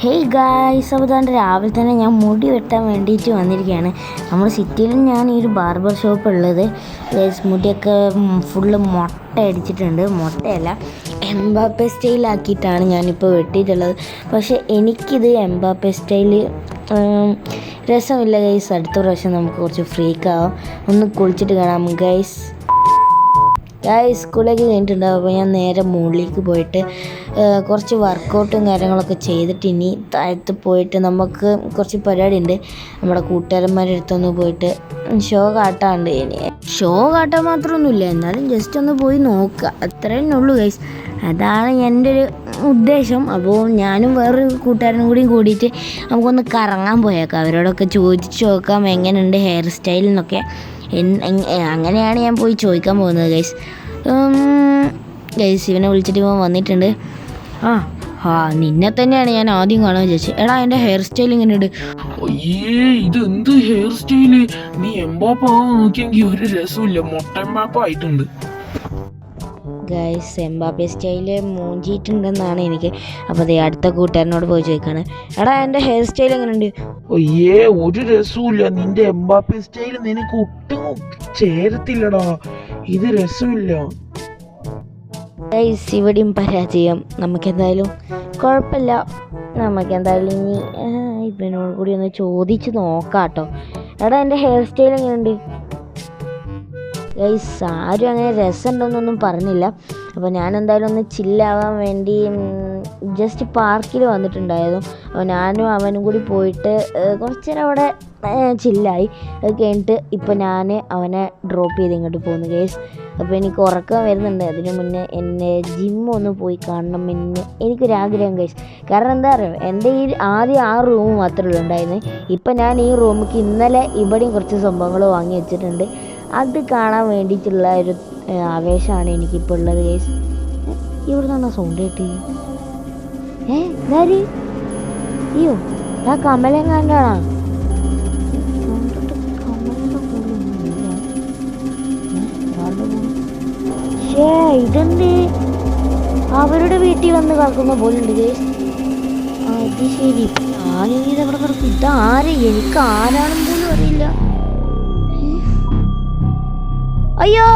Hey guys, അപ്പോൾ തന്നെ രാവിലെ തന്നെ ഞാൻ മുടി വെട്ടാൻ വേണ്ടിയിട്ട് വന്നിരിക്കുകയാണ്. നമ്മുടെ സിറ്റിയിലും ഞാൻ ഈ ഒരു ബാർബർ ഷോപ്പ് ഉള്ളത്. ഗൈസ്, മുടിയൊക്കെ ഫുള്ള് മുട്ട അടിച്ചിട്ടുണ്ട്. മുട്ടയല്ല, എംബാപ്പെ സ്റ്റൈലാക്കിയിട്ടാണ് ഞാനിപ്പോൾ വെട്ടിയിട്ടുള്ളത്. പക്ഷേ എനിക്കിത് എംബാപ്പെ സ്റ്റൈല് രസമില്ല ഗൈസ്. അടുത്ത പ്രാവശ്യം നമുക്ക് കുറച്ച് ഫ്രീക്കാവാം. ഒന്ന് കുളിച്ചിട്ട് കാണാം ഗൈസ്. സ്കൂളിലേക്ക് കഴിഞ്ഞിട്ടുണ്ടാവും. അപ്പോൾ ഞാൻ നേരെ മുകളിലേക്ക് പോയിട്ട് കുറച്ച് വർക്കൗട്ടും കാര്യങ്ങളൊക്കെ ചെയ്തിട്ട് ഇനി താഴത്ത് പോയിട്ട് നമുക്ക് കുറച്ച് പരിപാടി ഉണ്ട്. നമ്മുടെ കൂട്ടുകാരന്മാരുടെ അടുത്തൊന്ന് പോയിട്ട് ഷോ കാട്ടാണ്ട്. ഷോ കാട്ടാൻ മാത്രമൊന്നുമില്ല, എന്നാലും ജസ്റ്റ് ഒന്ന് പോയി നോക്കുക, അത്രേ ഉള്ളൂ ഗൈസ്. അതാണ് എൻ്റെ ഒരു ഉദ്ദേശം. അപ്പോൾ ഞാനും വേറൊരു കൂട്ടുകാരനും കൂടിയിട്ട് നമുക്കൊന്ന് കറങ്ങാൻ പോയേക്കാം. അവരോടൊക്കെ ചോദിച്ച് നോക്കാം എങ്ങനെയുണ്ട് ഹെയർ സ്റ്റൈലിനൊക്കെ. അങ്ങനെയാണ് ഞാൻ പോയി ചോദിക്കാൻ പോകുന്നത് ഗൈസ്. ഇവനെ വിളിച്ചിട്ട് ഇവൻ വന്നിട്ടുണ്ട്. നിന്നെ തന്നെയാണ് ഞാൻ ആദ്യം കാണാൻ വിചാരിച്ചത്. എടാ, എൻ്റെ ഹെയർ സ്റ്റൈൽ ഇങ്ങനെ ഉണ്ട്. ഇതെന്ത് ഹെയർ സ്റ്റൈല്? നീ എംബാപ്പാവാൻ നോക്കിയെങ്കിൽ ഒരു രസമില്ല, മൊട്ട എംബാപ്പ ആയിട്ടുണ്ട് ഗൈസ്. എംബാപ്പെ സ്റ്റൈല് മൂഞ്ചിയിട്ടുണ്ടെന്നാണ് എനിക്ക്. അപ്പോൾ അതേ അടുത്ത കൂട്ടുകാരനോട് പോയി ചോദിക്കാണ്, എടാ എൻ്റെ ഹെയർ സ്റ്റൈൽ എങ്ങനെയുണ്ട്? ഒരു രസമില്ല, നിന്റെ എംബാപ്പെ സ്റ്റൈൽ നിനക്ക് ഒട്ടും ചേരത്തില്ലടാ, ഇത് രസമില്ല ഗൈസ്. ഇവിടെയും പരാജയം. നമുക്കെന്തായാലും കുഴപ്പമില്ല. നമുക്കെന്തായാലും ഇനി ഇവനോട് കൂടി ഒന്ന് ചോദിച്ച് നോക്കാം കേട്ടോ. എടാ, എൻ്റെ ഹെയർ സ്റ്റൈൽ എങ്ങനെയുണ്ട്? ഗൈസ്, ആരും അങ്ങനെ രസമുണ്ടോന്നൊന്നും പറഞ്ഞില്ല. അപ്പോൾ ഞാൻ എന്തായാലും ഒന്ന് ചില്ലാവാൻ വേണ്ടി ജസ്റ്റ് പാർക്കിൽ വന്നിട്ടുണ്ടായിരുന്നു. അപ്പോൾ ഞാനും അവനും കൂടി പോയിട്ട് കുറച്ച് നേരം അവിടെ ചില്ലായി. അത് കഴിഞ്ഞിട്ട് ഇപ്പോൾ ഞാൻ അവനെ ഡ്രോപ്പ് ചെയ്ത് ഇങ്ങോട്ട് പോകുന്നു ഗൈസ്. അപ്പോൾ എനിക്ക് ഉറക്കം വരുന്നുണ്ട്. അതിന് മുന്നേ എന്നെ ജിമ്മൊന്ന് പോയി കാണണം എന്ന് എനിക്കൊരാഗ്രഹം ഗൈസ്. കാരണം എന്താ പറയുക, എൻ്റെ ഈ ആദ്യം ആ റൂം മാത്രമേ ഉണ്ടായിരുന്നു. ഇപ്പം ഞാൻ ഈ റൂമിലേക്ക് ഇന്നലെ ഇവിടെയും കുറച്ച് സംഭവങ്ങൾ വാങ്ങി വെച്ചിട്ടുണ്ട്. അത് കാണാൻ വേണ്ടിയിട്ടുള്ള ഒരു ആവേശമാണ് എനിക്കിപ്പോൾ ഉള്ളത് ഗൈസ്. ഇവിടെ നിന്നാണ് സൗണ്ട് കേട്ട്. ഇതാര്? അയ്യോ, ആ കമലെങ്ങാണ്ടാണോ? ഇതെന്ത് അവരുടെ വീട്ടിൽ വന്ന് കിടക്കുന്ന പോലുണ്ട് ഗൈസ്. അത് ശരി, ഞാനിത് അവിടെ കിടക്കും. ഇതാരെ? എനിക്ക് ആരാണെന്ന് പോലും അറിയില്ല. അയ്യോ,